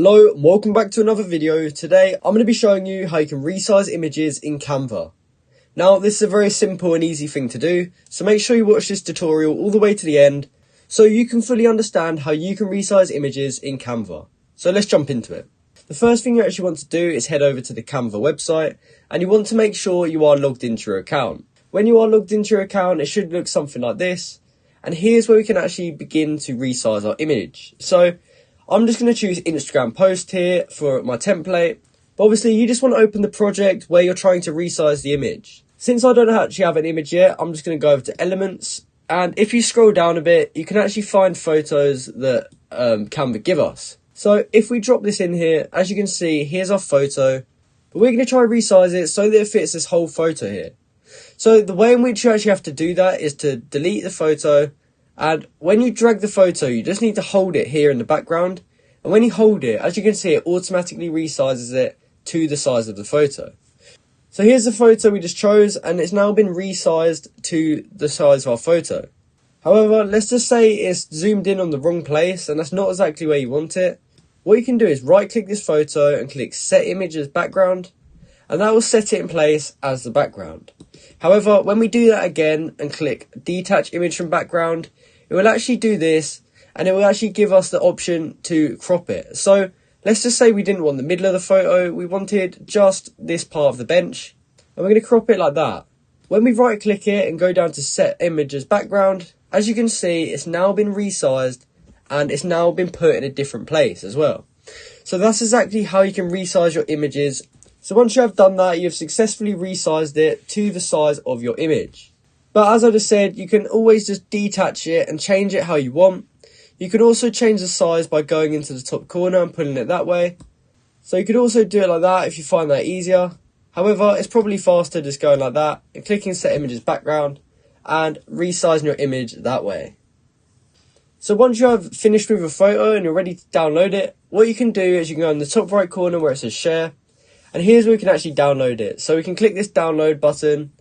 Hello and welcome back to another video. Today I'm going to be showing you how you can resize images in Canva. Now this is a very simple and easy thing to do, so make sure you watch this tutorial all the way to the end so you can fully understand how you can resize images in Canva. So let's jump into it. The first thing you actually want to do is head over to the Canva website and you want to make sure you are logged into your account. When you are logged into your account, it should look something like this, and here's where we can actually begin to resize our image. So I'm just going to choose Instagram post here for my template. But obviously you just want to open the project where you're trying to resize the image. Since I don't actually have an image yet, I'm just going to go over to elements. And if you scroll down a bit, you can actually find photos that Canva give us. So if we drop this in here, as you can see, here's our photo. But we're going to try and resize it so that it fits this whole photo here. So the way in which you actually have to do that is to delete the photo. And when you drag the photo, you just need to hold it here in the background. And when you hold it, as you can see, it automatically resizes it to the size of the photo. So here's the photo we just chose, and it's now been resized to the size of our photo. However, let's just say it's zoomed in on the wrong place, and that's not exactly where you want it. What you can do is right click this photo and click set image as background, and that will set it in place as the background. However, when we do that again and click detach image from background, it will actually do this, and it will actually give us the option to crop it. So let's just say we didn't want the middle of the photo, we wanted just this part of the bench, and we're going to crop it like that. When we right click it and go down to set image as background, as you can see, it's now been resized and it's now been put in a different place as well. So that's exactly how you can resize your images. So once you have done that, you've successfully resized it to the size of your image. But as I just said, you can always just detach it and change it how you want. You can also change the size by going into the top corner and pulling it that way. So you could also do it like that if you find that easier. However, it's probably faster just going like that and clicking set image as background and resizing your image that way. So once you have finished with your photo and you're ready to download it, what you can do is you can go in the top right corner where it says share. And here's where we can actually download it. So we can click this download button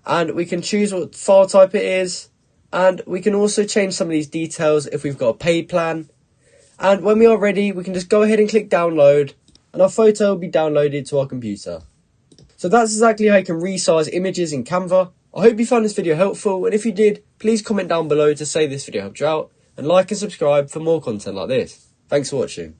and we can choose what file type it is. And we can also change some of these details if we've got a paid plan. And when we are ready, we can just go ahead and click download and our photo will be downloaded to our computer. So that's exactly how you can resize images in Canva. I hope you found this video helpful, and if you did, please comment down below to say this video helped you out, and like and subscribe for more content like this. Thanks for watching.